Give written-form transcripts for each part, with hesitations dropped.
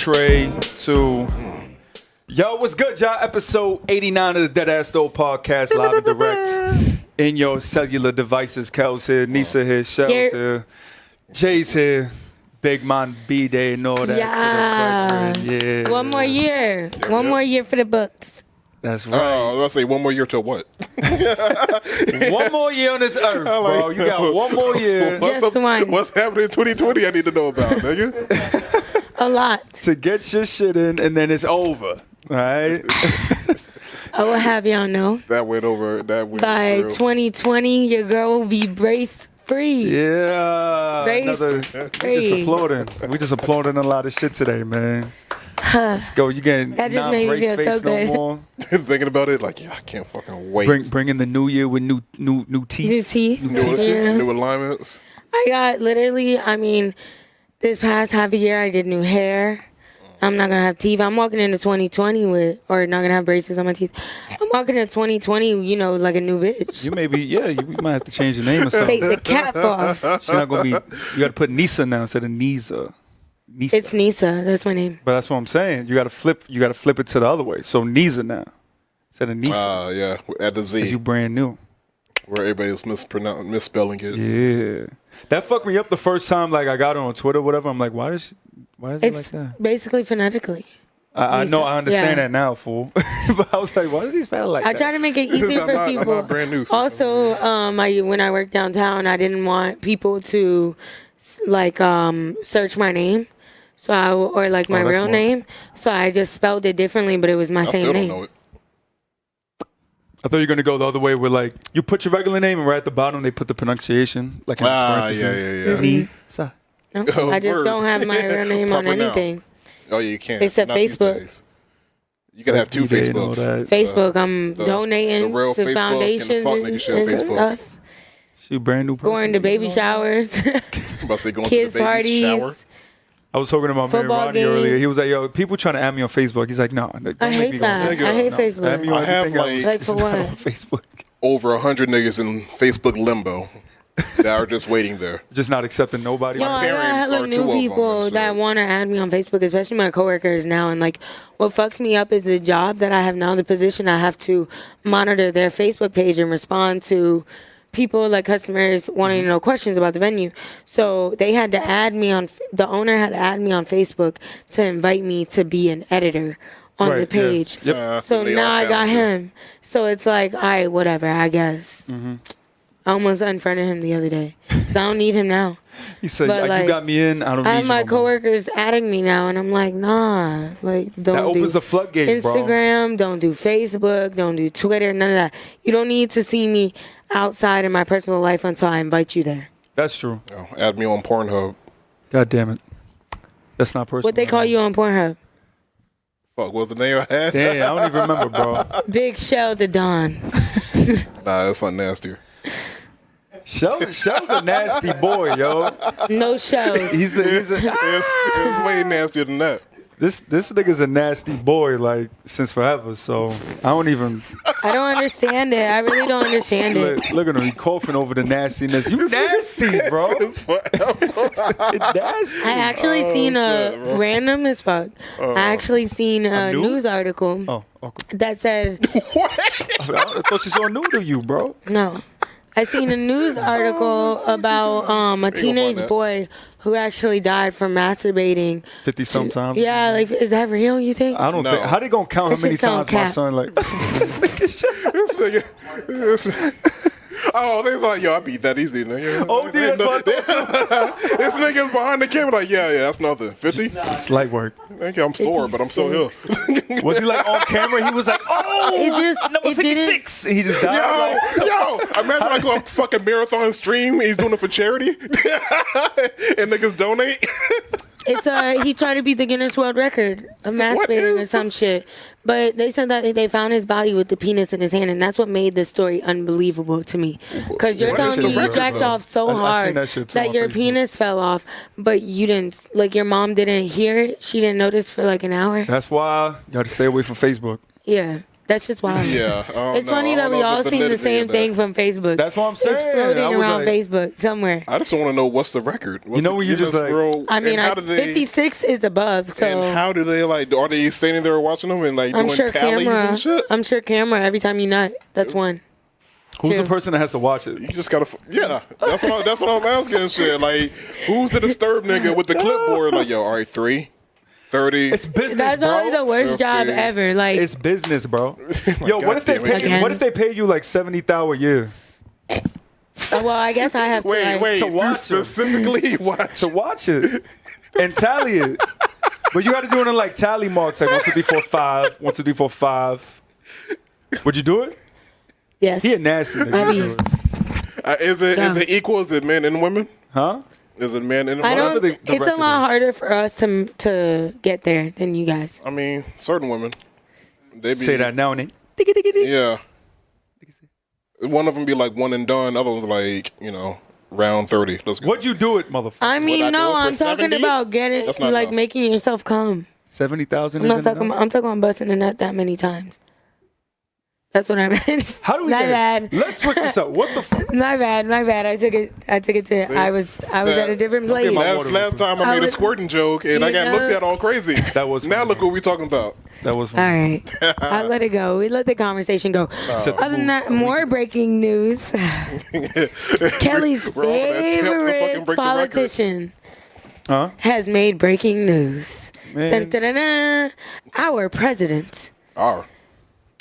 Trey to yo, what's good, y'all? Episode 89 of the Deadass podcast, live and direct in your cellular devices. Kel's here, Nisa here, Shell's here, Jay's here, Big Man B-Day and all that. Yeah. One more year. One more year for the books. That's right. I was going to say one more year till what? One more year on this earth, bro. You got one more year. What's happening in 2020 I need to know about, nigga? A lot. To get your shit in, and then it's over. All right? I will have y'all know. That went over. By 2020, your girl will be brace free. Yeah. Brace free. We just applauding a lot of shit today, man. Let's go. You getting that just made me feel so good. No more? Thinking about it, like, yeah, I can't fucking wait. Bring in the new year with new teeth. New teeth. New alignments. I got literally, this past half a year, I did new hair. I'm not going to have teeth. I'm walking into 2020 not going to have braces on my teeth. I'm walking into 2020, like a new bitch. You might have to change your name or something. Take the cap off. She's not going to be, you got to put Nisa now instead of Nisa. It's Nisa. That's my name. But that's what I'm saying. You got to flip it to the other way. So Nisa now instead of Nisa. Yeah, at the Z. Because you brand new. Where everybody's misspelling it. Yeah. That fucked me up the first time, like, I got on Twitter or whatever. I'm like, why is it like that? It's basically phonetically. I know, I understand that now, fool. But I was like, why does he spell like that? I try to make it easier for people. I'm not brand new. Also, when I worked downtown, I didn't want people to, search my name. So my real name. So I just spelled it differently, but it was my same name. Don't know it. I thought you were going to go the other way where, you put your regular name and right at the bottom they put the pronunciation, like in parentheses. Yeah. No, I just don't have my real name on anything. Oh, yeah, you can't. Except Facebook. You can have two Facebooks. Facebook, I'm donating to foundations and stuff. She brand new person. Going to baby showers. Kids parties. I was talking to my man Ronnie earlier. He was like, yo, people trying to add me on Facebook. He's like, no. I hate that. I hate Facebook. I have for what? Facebook. Over 100 niggas in Facebook limbo that are just waiting there. Just not accepting nobody. Yo, I got new people that want to add me on Facebook, especially my coworkers now. And what fucks me up is the job that I have now, the position I have to monitor their Facebook page and respond to people customers wanting to know questions about the venue. So they had to add me on, the owner had to add me on Facebook to invite me to be an editor on the page. Yeah. Yep. So now I got him. So it's like, all right, whatever, I guess. Mm-hmm. I almost unfriended him the other day because I don't need him now. He said, you got me in, I don't need you. I have my coworkers adding me now, and I'm like, nah. Don't that opens the floodgates, Instagram, bro. Don't do Facebook, don't do Twitter, none of that. You don't need to see me outside in my personal life until I invite you there. That's true. Oh, add me on Pornhub. God damn it. That's not personal. What they call you on Pornhub? Fuck, what's the name I had? Damn, I don't even remember, bro. Big Shell the Don. Nah, that's not nastier. Shell's a nasty boy, yo. No shells. He's a it's way nastier than that. This nigga's a nasty boy, since forever, so I don't understand it. I really don't understand it. Look at him, he coughing over the nastiness. You nasty, bro. Nasty. I actually seen random as fuck. I actually seen a news article that said... What? I thought she saw a nude of you, bro. No. I seen a news article about a teenage boy who actually died from masturbating 50-some times. Yeah, is that real? You think? I don't think. How they gonna count how many times my son this nigga. Oh, they was like, yo, I beat that easy, nigga. Oh, dude, that's what I thought too. This nigga's behind the camera like, yeah, that's nothing. 50? It's light work. Thank you, I'm sore, but I'm still here. Was he on camera? He was like, number 56. He just died. Yo, imagine I go a fucking marathon stream, he's doing it for charity, and niggas donate. He tried to beat the Guinness World Record of masturbating or some shit. But they said that they found his body with the penis in his hand, and that's what made the story unbelievable to me. Because you're telling me you jacked off so hard that your penis fell off, but you didn't, your mom didn't hear it? She didn't notice for an hour? That's why you got to stay away from Facebook. Yeah. That's just wild. Yeah. It's funny that we all seen the same thing from Facebook. That's what I'm saying. It's floating around like, Facebook somewhere. I just want to know what's the record. What's when you just like... I mean, 56 is above, so... And how do they, like... Are they standing there watching them and, like, doing tallies and shit? I'm sure camera, every time you nut, that's one. Who's the person that has to watch it? You just gotta... Yeah. That's what I'm asking and shit. Like, who's the disturbed nigga with the clipboard? Like, yo, all right, 3... 30. It's business, That's bro. probably the worst 50. job ever. Like, it's business, bro. Yo, what if they pay you like $70,000 a year? well, I guess I have to. Wait. to watch specifically watch to watch it and tally it. But you got to do it in like tally marks, like 1, 2, 3, 4, 5, 1, 2, 3, 4, 5. Would you do it? Yes. He a nasty nigga. Is it equal? Is it men and women? Huh? Is it men and women? I don't. It's a lot harder for us to get there than you guys. I mean, certain women. They be, say that now and then. Yeah. One of them be like one and done. Other one like round 30. Let's go. Would you do it, motherfucker? I mean, no. I'm talking 70? about getting like making yourself come. 70,000. I'm not talking. I'm talking about busting a nut that many times. That's what I meant. How do we? My bad. Let's switch this up. What the fuck? My bad. I took it to. See, I was at a different place. Last time I made a squirting joke and I got looked at all crazy. That was now. funny. Look what we talking about. That was funny. All right. I let it go. We let the conversation go. Other than that, more breaking news. Kelly's favorite politician has made breaking news. Dun, dun, dun, dun. Our president.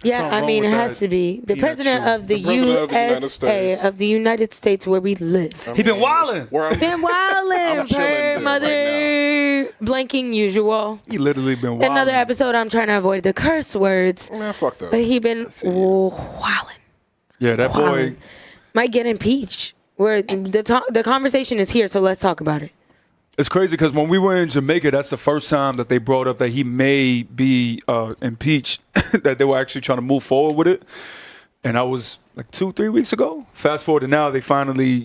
Yeah, I mean, it has to be. The president of the USA, of the United States, where we live. He been wildin'. Been wildin', per mother blanking usual. He literally been wildin'. Another episode, I'm trying to avoid the curse words. Man, fuck that. But he been wildin'. Yeah, that boy. Might get impeached. Where the conversation is here, so let's talk about it. It's crazy because when we were in Jamaica, that's the first time that they brought up that he may be impeached, that they were actually trying to move forward with it. And that was like 2-3 weeks ago. Fast forward to now, they finally,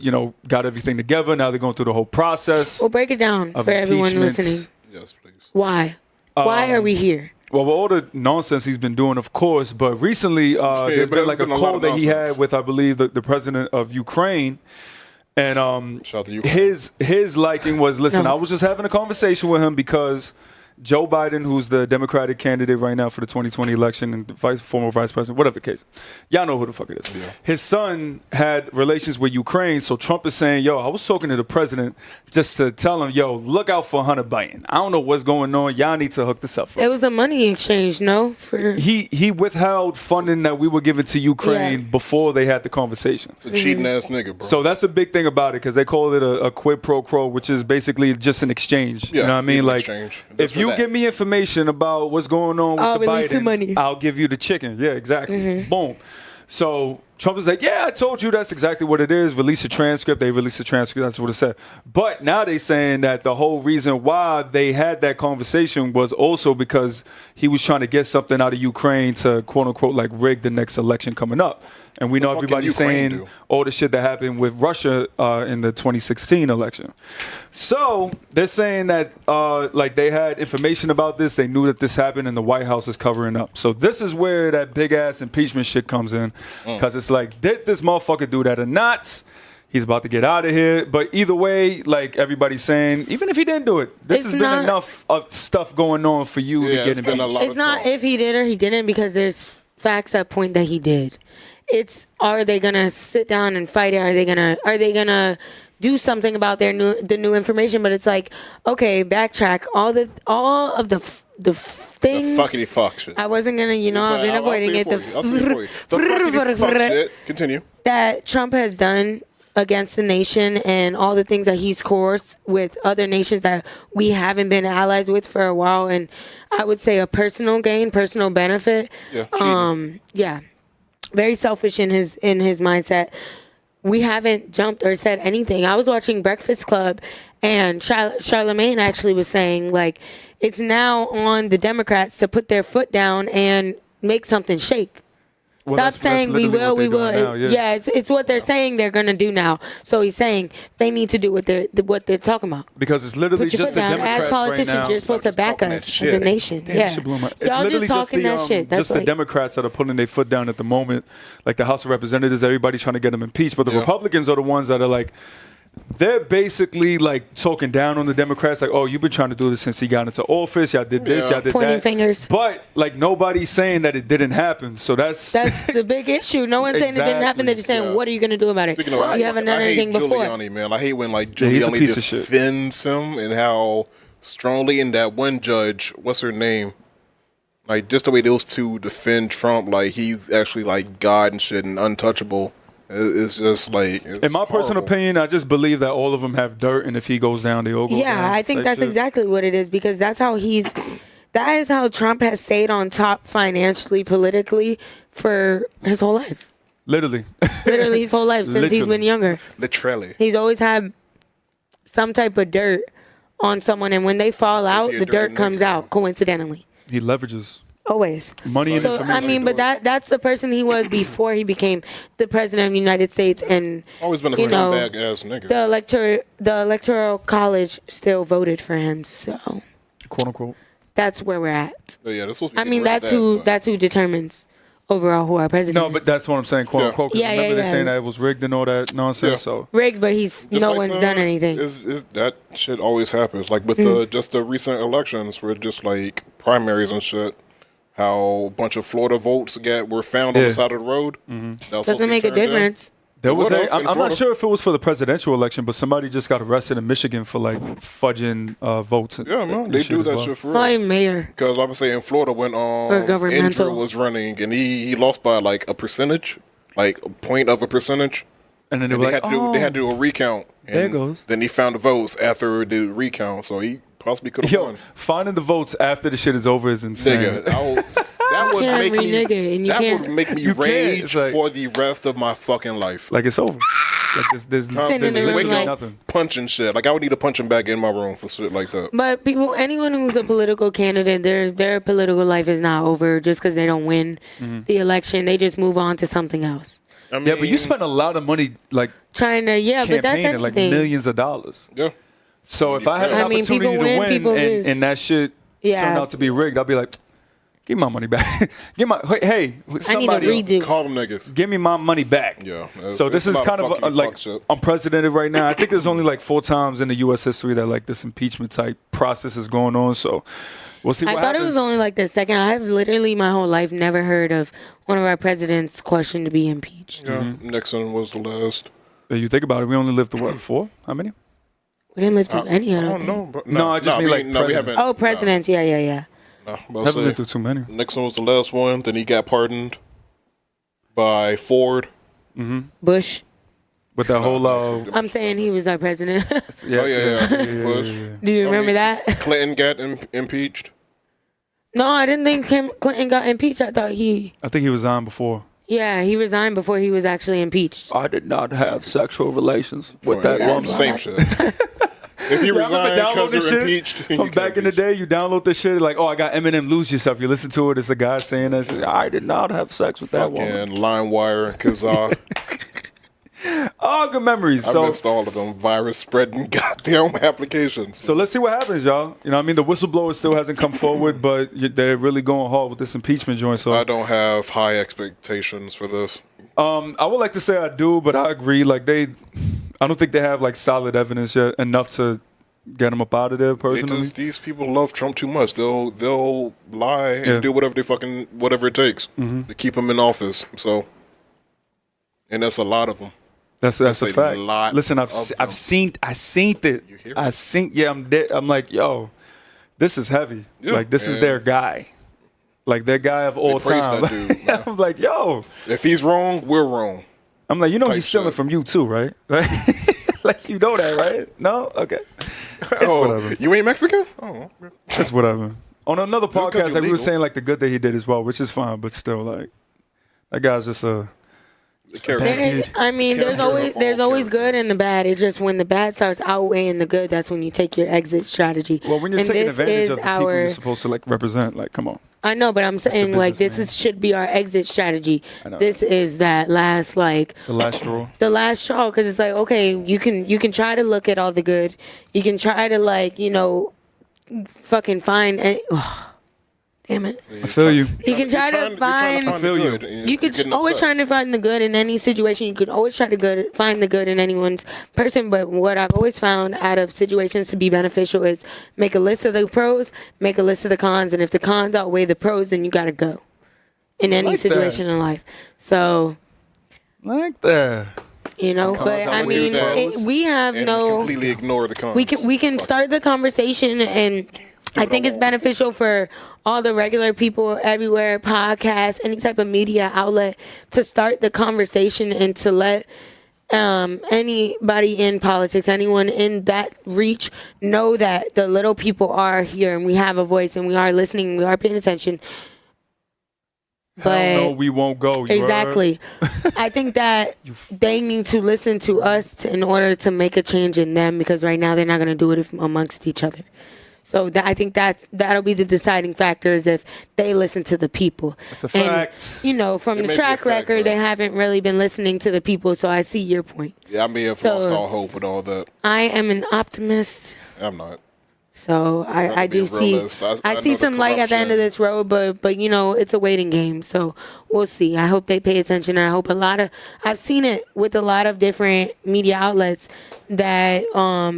got everything together. Now they're going through the whole process. We'll break it down for everyone listening. Yes, please. Why? Why are we here? Well, with all the nonsense he's been doing, of course. But recently, there's been like a call that he had with, I believe, the president of Ukraine. And his liking was, listen, I was just having a conversation with him because Joe Biden, who's the Democratic candidate right now for the 2020 election and former vice president, whatever the case, y'all know who the fuck it is. Yeah. His son had relations with Ukraine, so Trump is saying, yo, I was talking to the president just to tell him, yo, look out for Hunter Biden. I don't know what's going on. Y'all need to hook this up. It was a money exchange, no? He withheld funding that we were giving to Ukraine before they had the conversation. It's a cheating ass nigga, bro. So that's a big thing about it because they call it a quid pro quo, which is basically just an exchange. You know what I mean? Like, if you give me information about what's going on with the Bidens, I'll give you the chicken. Yeah, exactly. Boom. So Trump is like, yeah, I told you that's exactly what it is. Release a transcript. They released a transcript. That's what it said. But now they're saying that the whole reason why they had that conversation was also because he was trying to get something out of Ukraine to, quote unquote, like rig the next election coming up. And we know everybody's saying all the shit that happened with Russia in the 2016 election. So they're saying that like they had information about this. They knew that this happened and the White House is covering up. So this is where that big ass impeachment shit comes in. Because it's like, did this motherfucker do that or not? He's about to get out of here. But either way, like everybody's saying, even if he didn't do it, this has been enough of stuff going on for you to get impeached. It's not if he did or he didn't because there's facts that point that he did. It's, are they gonna sit down and fight it? Are they gonna do something about the new information? But it's like, okay, backtrack all of the things. The fuckity fuck shit. I wasn't gonna, I've been avoiding it. I'll say it for you. The fuckity fuck shit. Continue. That Trump has done against the nation and all the things that he's coerced with other nations that we haven't been allies with for a while, and I would say a personal gain, personal benefit. Yeah. Very selfish in his mindset. We haven't jumped or said anything. I was watching Breakfast Club, and Charlemagne actually was saying, like, it's now on the Democrats to put their foot down and make something shake. Well, Stop saying we will, we will. Now, yeah, it's what they're saying they're gonna do now. So he's saying they need to do what they're talking about. Because it's literally Put your just foot the down. Democrats As politicians, right now. you're supposed to back us as a nation. Damn, yeah, shit blew my- It's y'all literally just talking that shit. That's just like, the Democrats that are putting their foot down at the moment. Like the House of Representatives, everybody trying to get them impeached. But the Republicans are the ones that are like, they're basically like talking down on the Democrats, like, oh, you've been trying to do this since he got into office. Y'all did this, y'all did pointing that. fingers. But like nobody's saying that it didn't happen. So that's the big issue. No one's saying it didn't happen. They're just saying, what are you going to do about it? Speaking of, You haven't done anything before. Giuliani, man. I hate when like he's a Giuliani piece of shit. defends him and how strongly, and that one judge, what's her name? Like just the way those two defend Trump, like he's actually like God and shit and untouchable. It's just like, it's in my personal opinion, I just believe that all of them have dirt, and if he goes down, they all go down. Yeah, I think that's exactly what it is, because that's how that is how Trump has stayed on top financially, politically for his whole life. Literally His whole life since he's been younger. Literally. He's always had some type of dirt on someone, and when they fall out, the dirt comes out coincidentally. He leverages Always. money and So information. I mean, but that's the person he was before he became the president of the United States, and Always been a scumbag ass nigga. the electoral college still voted for him. So quote unquote. that's where we're at. But yeah, this was. I mean, that's who determines overall who our president No, is. but that's what I'm saying, quote unquote. 'Cause remember they're saying that it was rigged and all that nonsense. Yeah. So rigged, but no one's done anything. That shit always happens. Like with just the recent elections, where just like primaries and shit. How a bunch of Florida votes were found on the side of the road. Doesn't make a difference. there was I'm not sure if it was for the presidential election, but somebody just got arrested in Michigan for like fudging votes. Yeah, man, they do that shit for real. Probably mayor. Because I would say in Florida when governmental. Andrew was running and he lost by like a percentage, like a point of a percentage. And then they had to do a recount. And there it goes. Then he found the votes after the recount, so he possibly could have won. Finding the votes after the shit is over is insane. Nigga, that would make me rage for the rest of my fucking life. Like it's over. Like there's nothing. Punching shit. Like I would need to punch him back in my room for shit like that. But anyone who's a political candidate, their political life is not over just because they don't win the election. They just move on to something else. I mean, but you spend a lot of money like trying to but that's anything. Like millions of dollars. Yeah. So if I had an opportunity to win and that shit turned out to be rigged, I'd be like, give me my money back. Hey, somebody, I need a redo. Call them niggas. Give me my money back. Yeah. So this is kind of like unprecedented right now. I think there's only like 4 times in the U.S. history that like this impeachment type process is going on. So we'll see what happens. I thought it was only like the second. I've literally my whole life never heard of one of our presidents questioned to be impeached. Yeah, Nixon was the last. You think about it, we only lived to 4? How many? We didn't live through any. I don't know. think. No, I just mean like we haven't. Oh, presidents. Yeah. Haven't lived through too many. Nixon was the last one. Then he got pardoned by Ford. Bush. With that whole. I'm saying he was our president. Yeah. Bush. Do you remember that? Clinton got impeached. No, I didn't think Clinton got impeached. I think he resigned before. Yeah, he resigned before he was actually impeached. I did not have sexual relations with that woman. Same shit. If you resign because you're impeached, from back in the day, you download this shit like, oh, I got Eminem, Lose Yourself. You listen to it, it's a guy saying that. I did not have sex with that woman. LimeWire, because all good memories. I missed all of them virus spreading goddamn applications. So let's see what happens, y'all. You know what I mean? The whistleblower still hasn't come forward, but they're really going hard with this impeachment joint. So I don't have high expectations for this. I would like to say I do, but I agree. Like I don't think they have like solid evidence yet enough to get them up out of there personally. These people love Trump too much. They'll lie and do whatever it takes to keep him in office. So, and that's a lot of them. That's a fact. Listen, I've seen it. I'm dead. I'm like, yo, this is heavy. Yeah, like this is their guy. Like their guy of all time. Dude, I'm like, yo. If he's wrong, we're wrong. I'm like, he's stealing from you too, right? Like you know that, right? No? Okay. It's whatever. You ain't Mexican? Oh. It's whatever. On another podcast, like, we were saying like the good that he did as well, which is fine, but still, like, that guy's just a there's always good and the bad. It's just when the bad starts outweighing the good, that's when you take your exit strategy. Well, when you're taking advantage of the people you're supposed to like represent, like, come on. I know, but I'm saying like should be our exit strategy. This is that last the last straw. The last straw, because it's like, okay, you can try to look at all the good. You can try to fucking find damn it. I feel you. You can try to find. I feel you. You could always try to find the good in any situation. You could always try to find the good in anyone's person. But what I've always found out of situations to be beneficial is make a list of the pros, make a list of the cons, and if the cons outweigh the pros, then you got to go in any situation in life. So, like that. But I mean, we have completely ignore the cons. We can start the conversation, and I think it's beneficial for all the regular people everywhere, podcasts, any type of media outlet, to start the conversation and to let anybody in politics, anyone in that reach, know that the little people are here and we have a voice and we are listening, we are paying attention. But no, we won't go. Exactly. I think that they need to listen to us in order to make a change in them, because right now they're not going to do it amongst each other. So I think that'll be the deciding factor, is if they listen to the people. That's a fact. And, from the track record, they haven't really been listening to the people. So I see your point. Yeah, I may have lost all hope with all that. I am an optimist. I'm not. So I do see I see some light at the end of this road, but it's a waiting game. So we'll see. I hope they pay attention. And I hope I've seen it with a lot of different media outlets that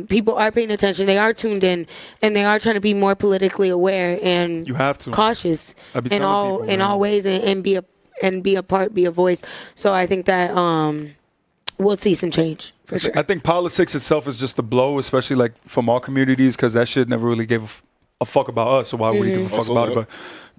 people are paying attention. They are tuned in, and they are trying to be more politically aware and you have to cautious in all ways, and be a voice. So I think that we'll see some change. For sure. I think politics itself is just a blow, especially from our communities, because that shit never really gave a fuck about us. So why would he give a fuck about it? But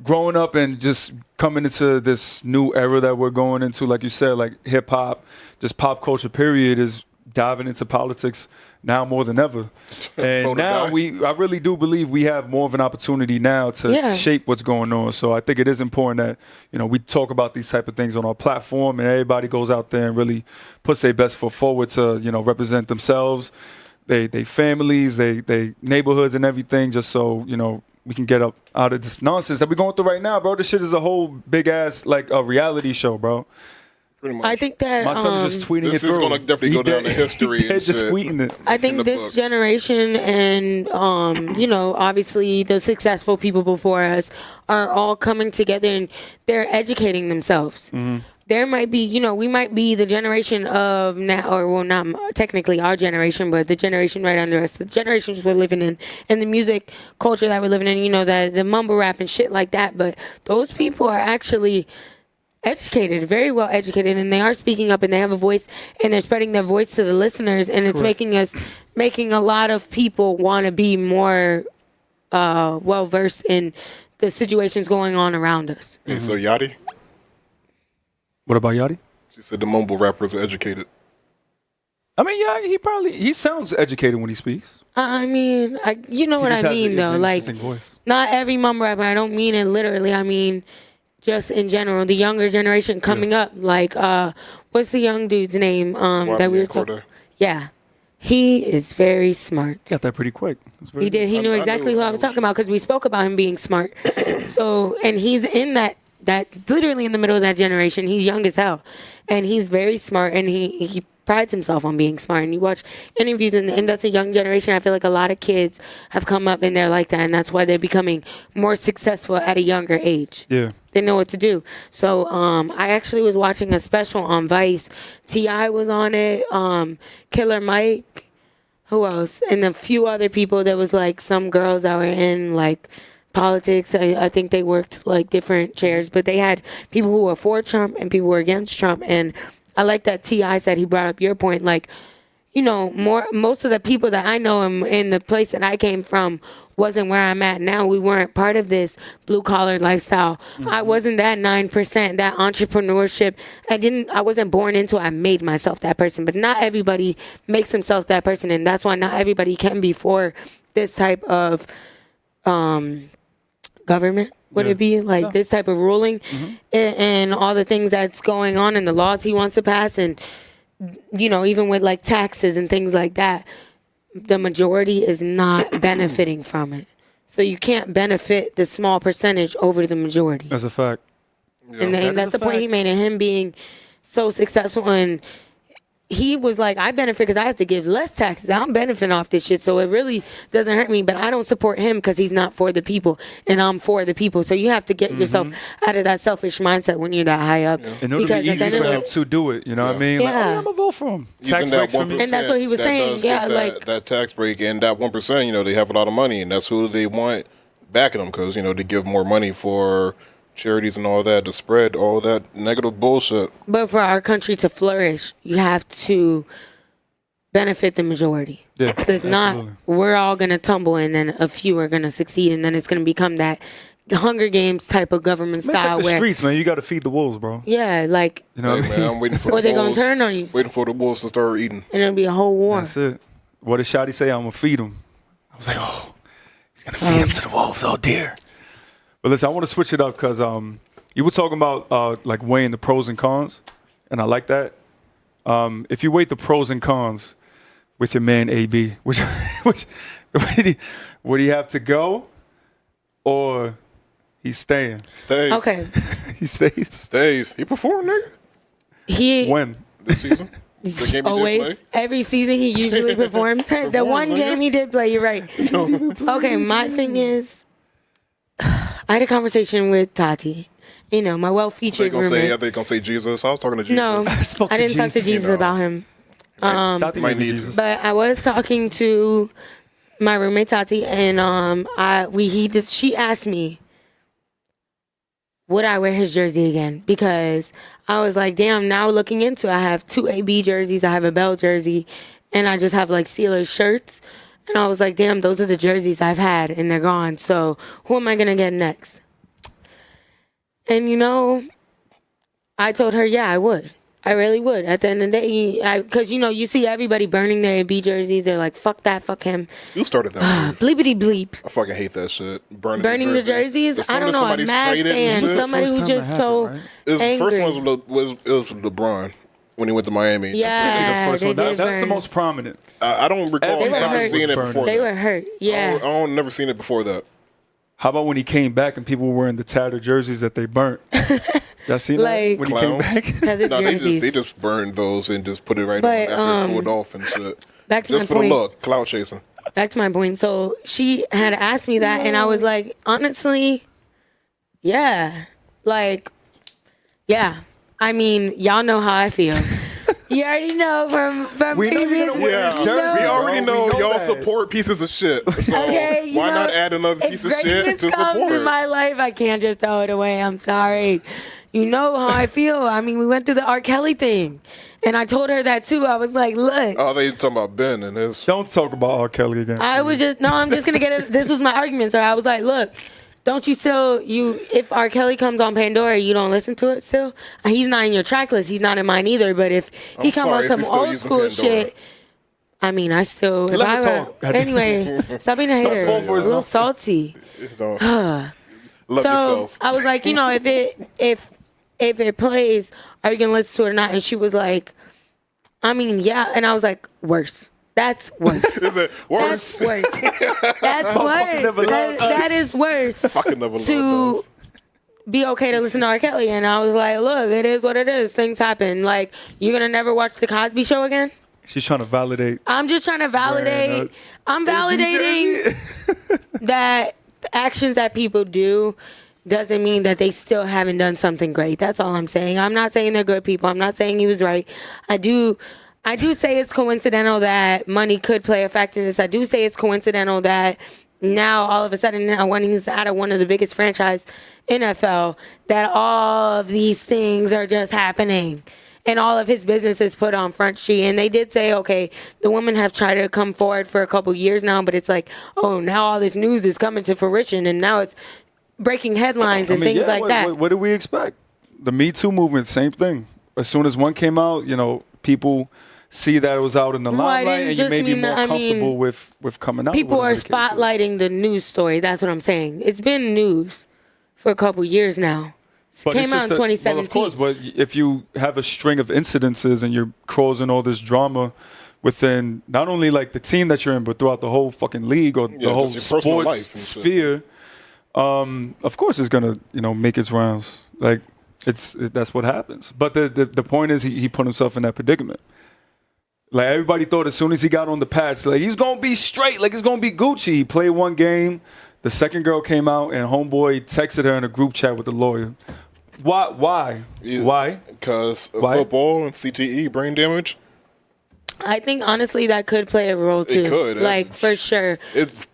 growing up and just coming into this new era that we're going into, like you said, like hip hop, just pop culture period, is diving into politics now more than ever. And now I really do believe we have more of an opportunity now to shape what's going on. So I think it is important that, we talk about these type of things on our platform, and everybody goes out there and really puts their best foot forward to, represent themselves, they families, they neighborhoods and everything, just so, we can get up out of this nonsense that we're going through right now, bro. This shit is a whole big ass, a reality show, bro. I think that my son's just tweeting it through. This is going to definitely go down in history. He's just tweeting it. I think this generation and, obviously the successful people before us are all coming together, and they're educating themselves. Mm-hmm. There might be, we might be the generation of now, or well, not technically our generation, but the generation right under us, the generations we're living in, and the music culture that we're living in, the mumble rap and shit like that. But those people are actually educated, very well educated, and they are speaking up, and they have a voice, and they're spreading their voice to the listeners, and it's making a lot of people want to be more well versed in the situations going on around us. Hey, so Yachty? What about Yachty? She said the mumble rappers are educated. I mean, yeah, he sounds educated when he speaks. I mean, you know what I mean, though. Not every mumble rapper. I don't mean it literally. I mean, just in general, the younger generation coming up. What's the young dude's name that we were talking? Yeah. He is very smart. Got that pretty quick. He did. He knew exactly who I was talking about, because we spoke about him being smart. So, and he's in that literally in the middle of that generation. He's young as hell, and he's very smart, and he prides himself on being smart. And you watch interviews, and that's a young generation. I feel like a lot of kids have come up and they're like that, and that's why they're becoming more successful at a younger age. Yeah. They know what to do. So I actually was watching a special on Vice. T.I. was on it. Killer Mike. Who else? And a few other people. There was some girls that were in politics. I think they worked different chairs, but they had people who were for Trump and people who were against Trump. And I like that T.I. said, he brought up your point, most of the people that I know in the place that I came from wasn't where I'm at now. We weren't part of this blue collar lifestyle. Mm-hmm. I wasn't that 9%, that entrepreneurship. I wasn't born into it. I made myself that person, but not everybody makes themselves that person. And that's why not everybody can be for this type of, government. Would it be this type of ruling, and all the things that's going on, and the laws he wants to pass, and even with taxes and things like that, the majority is not benefiting from it. So you can't benefit the small percentage over the majority. That's a fact. Yeah. And that's the point he made, and him being so successful. And he was like, I benefit because I have to give less taxes. I'm benefiting off this shit, so it really doesn't hurt me. But I don't support him because he's not for the people, and I'm for the people. So you have to get yourself out of that selfish mindset when you're that high up. And it'll be easy for him to do it. You know what I mean? Yeah. Like, I'm going to vote for him. Tax breaks for me. And that's what he was saying. Yeah, like that tax break and that 1%, they have a lot of money, and that's who they want backing them because, they give more money for charities and all that to spread all that negative bullshit. But for our country to flourish, you have to benefit the majority. Yeah, because if not, we're all going to tumble, and then a few are going to succeed, and then it's going to become that Hunger Games type of government style. It's like the streets, man. You got to feed the wolves, bro. Yeah, like. You know what I mean? I'm waiting for or the they're going wolves. to turn on you. Waiting for the wolves to start eating. And it'll be a whole war. That's it. What did Shotty say? I'm going to feed him. I was like, oh, he's going to feed him to the wolves. Oh, dear. But listen, I want to switch it up because you were talking about like weighing the pros and cons, and I like that. If you weigh the pros and cons with your man AB, which would he have to go, or he's staying? Stays. Okay. He stays. Stays. He performed, nigga. When? This season. The game he did Always. play? Every season he usually performed. The one game he did play, you're right. Okay, my thing is, I had a conversation with Tati. My well-featured roommate. Are they gonna say Jesus? I was talking to Jesus. No, I didn't talk to Jesus about him. Might need to. But I was talking to my roommate Tati, and she asked me, would I wear his jersey again? Because I was like, damn, now looking into it, I have 2 AB jerseys, I have a Bell jersey, and I just have like Steelers shirts. And I was like, damn, those are the jerseys I've had, and they're gone. So who am I going to get next? And, I told her, yeah, I would. I really would. At the end of the day, because, you see everybody burning their AB jerseys. They're like, fuck that, fuck him. You started that. Bleepity bleep. I fucking hate that shit. Burning the jerseys? I don't know. I'm mad fan. Somebody who's just so angry. First one was LeBron when he went to Miami. Yeah, that's the most prominent. I don't recall ever seeing it before. They were hurt. Yeah. I don't never seen it before that. How about when he came back and people were wearing the tattered jerseys that they burnt? Y'all seen that when he came back? No, they just burned those and just put it right on after it cooled off and shit. Back to just my for point. the look, cloud chasing. Back to my point. So she had asked me that, and I was like, honestly, yeah. Like, yeah. I mean, y'all know how I feel. You already know from We know previous. you're gonna wear Yeah, we already know y'all that. support pieces of shit. So Okay, why not add another piece of shit to if greatness comes support? in my life, I can't just throw it away. I'm sorry. You know how I feel. I mean, we went through the R. Kelly thing, and I told her that too. I was like, look. Oh, they talking about Ben and his. Don't talk about R. Kelly again. I'm just gonna get it. This was my argument. So I was like, look. Don't you if R. Kelly comes on Pandora, you don't listen to it still? He's not in your track list. He's not in mine either. But if he come on some old school shit, I mean, I still. Anyway, stop being a hater. A little salty. Love yourself. I was like, if it plays, are you gonna listen to it or not? And she was like, I mean, yeah. And I was like, worse. That's worse. Is it worse? That's worse. That's worse. That is worse. Fucking never to be okay to listen to R. Kelly. And I was like, look, it is what it is. Things happen. Like, you're going to never watch The Cosby Show again? She's trying to validate. I'm just trying to validate. I'm validating that the actions that people do doesn't mean that they still haven't done something great. That's all I'm saying. I'm not saying they're good people. I'm not saying he was right. I do say it's coincidental that money could play a factor in this. I do say it's coincidental that now all of a sudden when he's out of one of the biggest franchise NFL, that all of these things are just happening. And all of his business is put on Front Street. And they did say, okay, the women have tried to come forward for a couple years now, but it's like, oh, now all this news is coming to fruition. And now it's breaking headlines and things like that. What do we expect? The Me Too movement, same thing. As soon as one came out, people see that it was out in the limelight, and you may be more comfortable with coming out. People are spotlighting the news story. That's what I'm saying. It's been news for a couple years now. It came out in 2017. Well, of course, but if you have a string of incidences and you're causing all this drama within not only like the team that you're in, but throughout the whole fucking league or the whole sports sphere, of course it's gonna make its rounds. Like that's what happens. But the point is he put himself in that predicament. Like everybody thought as soon as he got on the pads, like he's gonna be straight, like it's gonna be Gucci. He played one game, the second girl came out, and homeboy texted her in a group chat with the lawyer. Why? Because football and CTE, brain damage. I think honestly that could play a role too. It could, like for sure.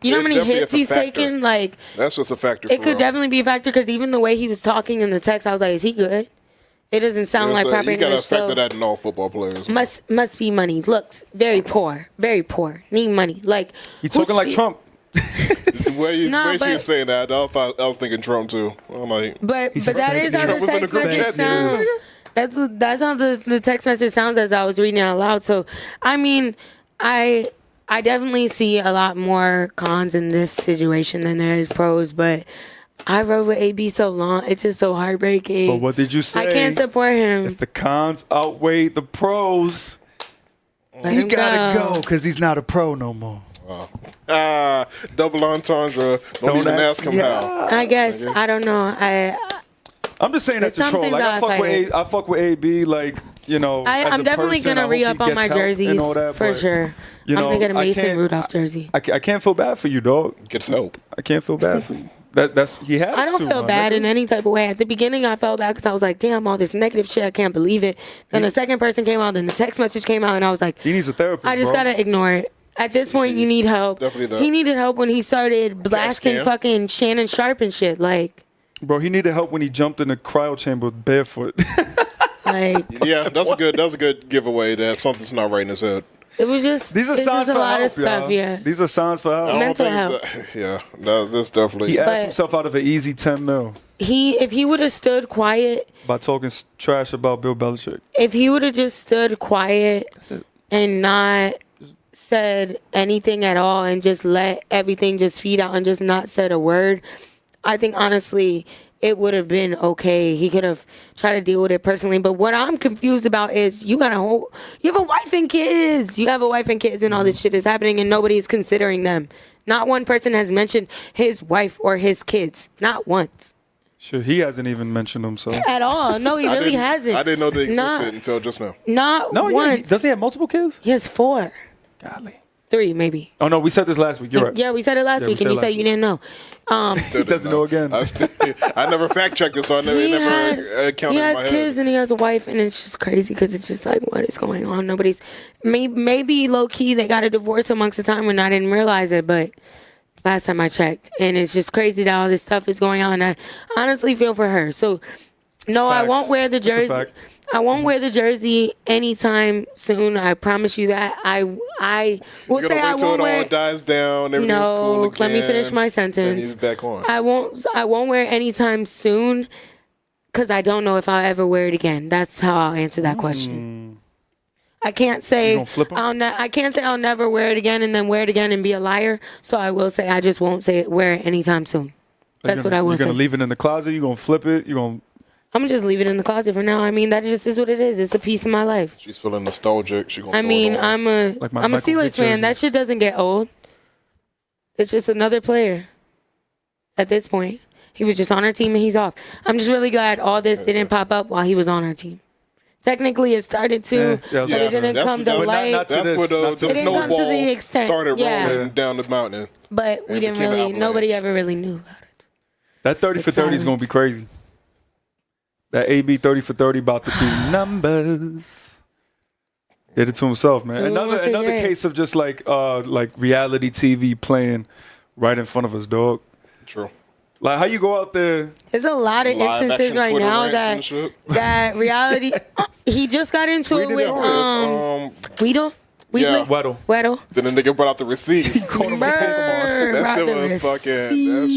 You know how many hits he's taken? Like that's just a factor. It could definitely be a factor because even the way he was talking in the text, I was like, is he good? It doesn't sound like proper English. You got to factor that in all football players. Must be money. Looks very poor. Need money. Like he's talking like Trump. The way she was saying that, I was thinking Trump too. I'm like, but that is how the text message sounds. That's how the text message sounds as I was reading it out loud. So, I mean, I definitely see a lot more cons in this situation than there is pros, but I rode with AB so long. It's just so heartbreaking. But what did you say? I can't support him. If the cons outweigh the pros, he gotta go because he's not a pro no more. Double entendre. Don't even ask him how. I guess. I don't know. I'm just saying that's the troll. Like I fuck with AB. Like I'm definitely gonna re-up on my jerseys for sure. I'm gonna get a Mason Rudolph jersey. I can't feel bad for you, dog. Gets help. I can't feel bad for you. That's he has. I don't feel bad in any type of way. At the beginning, I felt bad because I was like, "Damn, all this negative shit, I can't believe it." Then the second person came out, then the text message came out, and I was like, "He needs a therapist." I just gotta ignore it. At this point, you need help. Definitely that. He needed help when he started blasting fucking Shannon Sharp and shit. Like, bro, he needed help when he jumped in the cryo chamber barefoot. Like, yeah, that's a good giveaway. That something's not right in his head. It was just these are signs for a lot help, of stuff. y'all. Yeah, these are signs for help. Mental health. That's definitely. He asked himself out of an easy 10 mil. If he would have stood quiet by talking trash about Bill Belichick. If he would have just stood quiet and not said anything at all and just let everything just feed out and just not said a word, I think honestly it would have been okay. He could have tried to deal with it personally. But what I'm confused about is you have a wife and kids. You have a wife and kids and all this shit is happening and nobody is considering them. Not one person has mentioned his wife or his kids. Not once. Sure, he hasn't even mentioned them, so. At all. No, he really hasn't. I didn't know they existed until just now. Not once. Does he have multiple kids? He has 4. Golly. 3, maybe. Oh, no, we said this last week. You're right. Yeah, we said it last week, and you said you didn't know. He doesn't know again. I never fact-checked this, so I never counted in my head. He has kids, and he has a wife, and it's just crazy, because it's just like, what is going on? Maybe low-key, they got a divorce amongst the time when I didn't realize it, but last time I checked. And it's just crazy that all this stuff is going on. I honestly feel for her. So, no, facts. I won't wear the jersey. I won't wear the jersey anytime soon. I promise you that. I will say I won't wear. It all dies down. Everything's cool again. Let me finish my sentence. And he's back on. I won't wear it anytime soon because I don't know if I'll ever wear it again. That's how I'll answer that question. I can't say I can't say I'll never wear it again and then wear it again and be a liar. So I will say I just won't wear it anytime soon. That's what I will say. You're gonna leave it in the closet. You're gonna flip it. I'm gonna just leave it in the closet for now. I mean, that just is what it is. It's a piece of my life. She's feeling nostalgic. I'm a Steelers fan. That shit doesn't get old. It's just another player. At this point, he was just on our team and he's off. I'm just really glad all this didn't pop up while he was on our team. Technically, it started to, but it didn't come to light. That's where the snowball started rolling down the mountain. But we didn't really. Nobody ever really knew about it. That 30 for 30 is gonna be crazy. That AB 30 for 30 about to do numbers. Did it to himself, man. Another case of just like reality TV playing right in front of us, dog. True. Like how you go out there. There's a lot of instances right now that reality. He just got into it with Weedle. Yeah. Weddle. Then the nigga brought out the receipts. That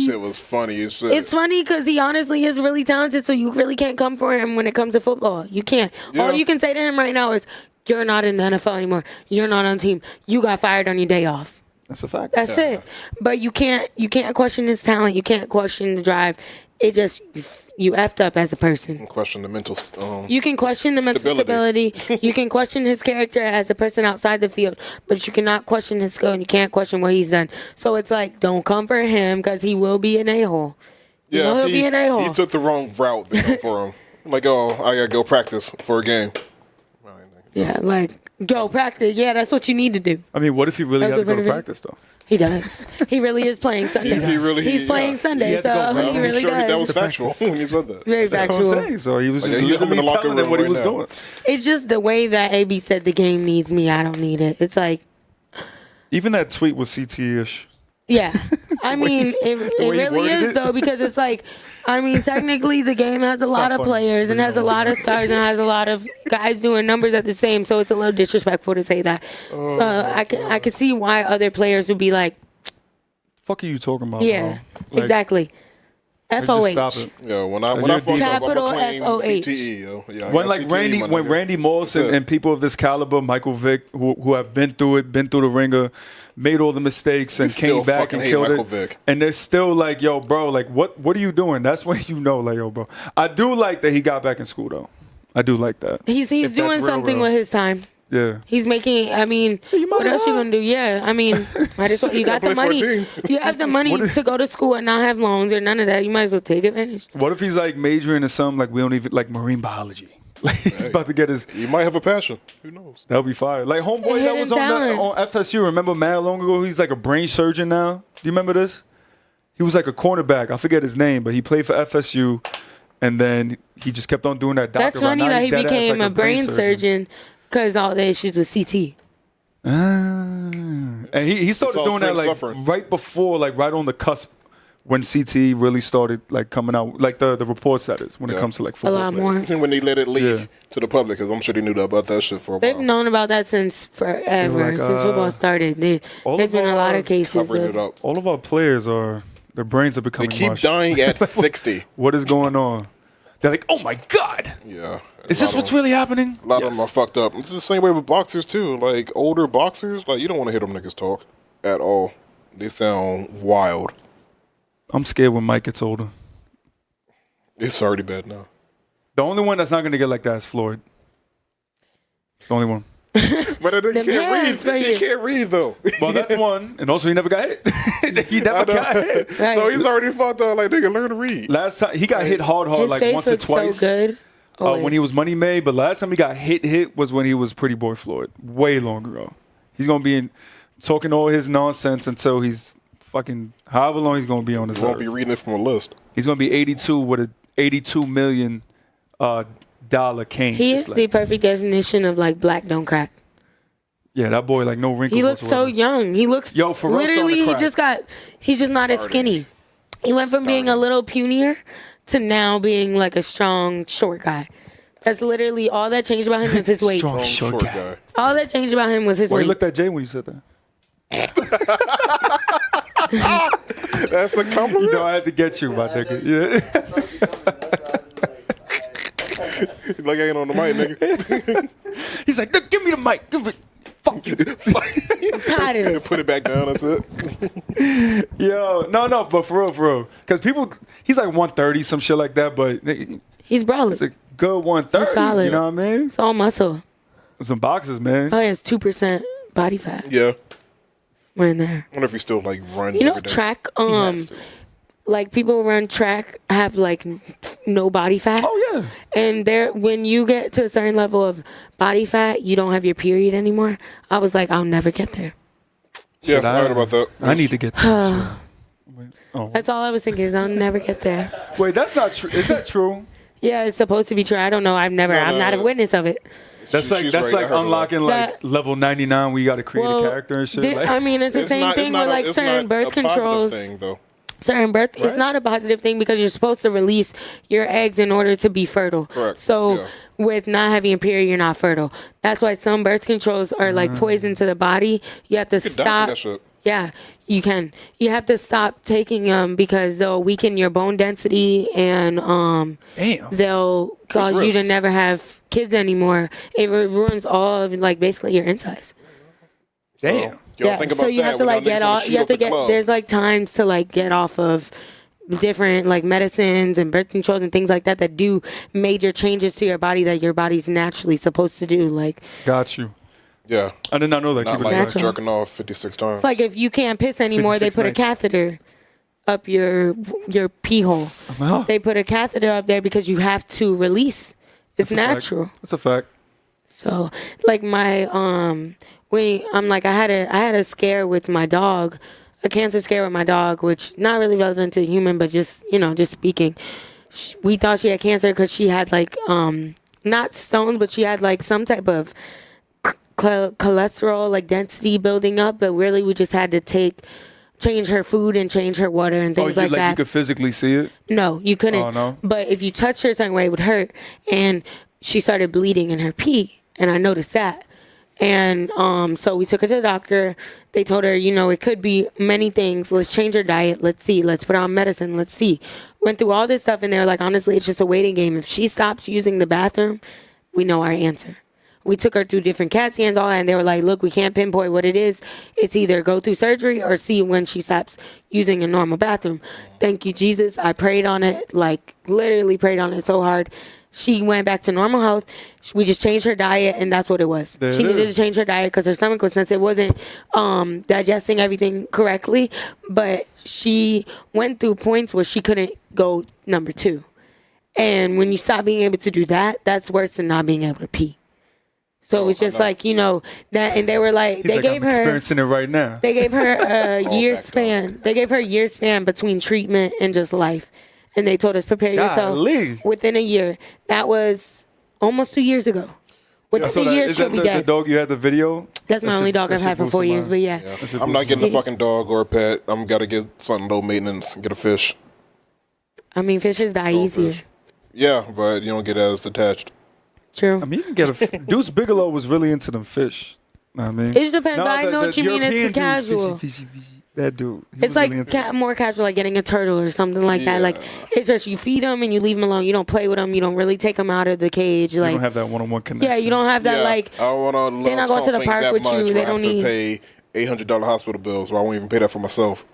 shit was funny as shit. It's funny because he honestly is really talented, so you really can't come for him when it comes to football. You can't. Yeah. All you can say to him right now is, you're not in the NFL anymore. You're not on the team. You got fired on your day off. That's a fact. That's it. But you can't question his talent. You can't question the drive. it just you effed up as a person. Question the mental. You can question the mental stability. You can question his character as a person outside the field, but you cannot question his skill, and you can't question what he's done. So it's like, don't come for him because he will be an a-hole. He'll be an a-hole. He took the wrong route to come for him. Like, oh, I gotta go practice for a game. Yeah, like, go practice. Yeah, that's what you need to do. I mean, what if he really had to go to practice, though? He does. He really is playing Sunday. He's playing Sunday, so he really does. That was factual when he said that. Very factual. That's what I'm saying. So he was just literally telling them what he was doing. It's just the way that AB said the game needs me. I don't need it. It's like... Even that tweet was CT-ish. Yeah. I mean, it really is, though, because it's like... I mean, technically, the game has a lot of players and has a lot of stars and has a lot of guys doing numbers at the same. So it's a little disrespectful to say that. So I could see why other players would be like, "Fuck are you talking about?" Yeah, bro? exactly. FOH. Stop it. Yeah, when I fucked up, I'm gonna claim FOH. CTE. Yo. Yeah, when Randy Moss and people of this caliber, Michael Vick, who have been through it, been through the ringer, made all the mistakes and came back and killed Michael it, Vick. and they're still like, yo, bro, like what are you doing? That's when you know, like, yo, bro. I do like that he got back in school though. I do like that. He's doing something with his time. Yeah. He's making, I mean, what else you going to do? Yeah, I mean, might as well, you got the money. If you have the money to go to school and not have loans or none of that, you might as well take advantage. What if he's like majoring in something like we don't even, like marine biology? Like he's about to get his... You might have a passion. Who knows? That would be fire. Like homeboy that was on FSU, remember mad long ago? He's like a brain surgeon now. Do you remember this? He was like a cornerback. I forget his name, but he played for FSU. And then he just kept on doing that. That's funny that he became a brain surgeon. Because all the issues with CT. And he started doing that like right before, like right on the cusp when CT really started like coming out, like the reports that is when it comes to like football. A lot more. When they let it leak to the public, because I'm sure they knew about that shit for a while. They've known about that since forever, like, since football started. There's been a lot of cases. All of our players their brains are becoming They keep mush. dying at 60. What is going on? They're like, oh my God. Yeah. Is this what's really happening? A lot of them are fucked up. It's the same way with boxers, too. Like, older boxers, like, you don't want to hear them niggas talk at all. They sound wild. I'm scared when Mike gets older. It's already bad now. The only one that's not going to get like that is Floyd. It's the only one. But he can't read. He can't read, though. Well, that's one. And also, he never got hit. He never got hit. Right. So he's already fucked up. Like, nigga, learn to read. Last time, he got hit hard, His like face once or looks twice. so good. When he was Money Made, but last time he got hit was when he was Pretty Boy Floyd. Way long ago. He's going to be talking all his nonsense until he's fucking, however long he's going to be on this earth. He won't be reading it from a list. He's going to be 82 with a $82 million cane. He is the perfect definition of like black don't crack. Yeah, that boy, like no wrinkles. He looks so young. He looks literally. He's just not as skinny. He went from being a little punier to now being like a strong short guy. That's literally all that changed about him was his weight. Strong short guy. All that changed about him was his weight. You looked at Jay when you said that. That's a compliment. You know I had to get you, my nigga. Yeah. Like I ain't on the mic, nigga. He's like, give me the mic. Fuck you. I'm tired of this. Put it back down. That's it. Yo, no, but for real. Because he's like 130, some shit like that, but he's brolic. It's a good 130. He's solid. You know what I mean? It's all muscle. Some boxes, man. Probably has 2% body fat. Yeah. We're in there. I wonder if he still like runs. You know, track. Like people who run track have like no body fat. Oh yeah. And when you get to a certain level of body fat, you don't have your period anymore. I was like, I'll never get there. Yeah, I heard about that. I need to get there. That's all I was thinking is I'll never get there. Wait, that's not true. Is that true? Yeah, it's supposed to be true. I don't know. I'm not a witness of it. That's like unlocking like level 99 where you got to create a character and shit. I mean, it's the same thing with like certain birth controls. It's not a positive thing because you're supposed to release your eggs in order to be fertile. Correct. So with not having a period, you're not fertile. That's why some birth controls are like poison to the body. You have to stop. That shit. Yeah, you can. You have to stop taking them because they'll weaken your bone density and they'll cause you to never have kids anymore. It ruins all of like basically your insides. Damn. So you have to like get off. You have to get. There's like times to like get off of different like medicines and birth controls and things like that that do major changes to your body that your body's naturally supposed to do. Like, got you. Yeah. I did not know that. Not Keep it like natural. jerking off 56 times. it's like if you can't piss anymore, they 56 put a nights. catheter up your pee hole. Wow. They put a catheter up there because you have to release. It's That's a fact. natural. That's a fact. So like my I had a scare with my dog, a cancer scare with my dog, which not really relevant to the human, but just speaking. We thought she had cancer because she had like not stones, but she had like some type of cholesterol like density building up. But really, we just had to change her food and change her water and things like that. You could physically see it? No, you couldn't. Oh, no? But if you touched her a certain way, it would hurt. And she started bleeding in her pee. And I noticed that. And so we took her to the doctor. They told her, it could be many things. Let's change her diet. Let's see. Let's put her on medicine. Let's see. Went through all this stuff. And they were like, honestly, it's just a waiting game. If she stops using the bathroom, we know our answer. We took her through different CAT scans, all that, and they were like, look, we can't pinpoint what it is. It's either go through surgery or see when she stops using a normal bathroom. Thank you, Jesus. I prayed on it, like literally prayed on it so hard. She went back to normal health. We just changed her diet, and that's what it was. She needed to change her diet because her stomach was sensitive. It wasn't digesting everything correctly, but she went through points where she couldn't go number 2. And when you stop being able to do that, that's worse than not being able to pee. So it was just like, that, and they were like, He's like, I'm experiencing it right now. They gave her a year span. They gave her a year span between treatment and just life. And they told us, prepare yourself within a year. That was almost 2 years ago. Within a year, she'll be dead. The dog you had the video? That's my only dog I've had for 4 years, but yeah. I'm not getting a fucking dog or a pet. I'm got to get something low maintenance and get a fish. I mean, fishes die easier. Fish. Yeah, but you don't get as attached. True. I mean, you can get a... Deuce Bigelow was really into them fish. Know what I mean? It just depends. No, I know what you mean. It's casual. Fishy. That dude. It's like more casual, like getting a turtle or something like that. Like, it's just you feed them and you leave them alone. You don't play with them. You don't really take them out of the cage. Like, you don't have that one-on-one connection. Yeah, you don't have that, like... I don't want to they're not going to the park with you. They don't need... pay $800 hospital bills, so I won't even pay that for myself.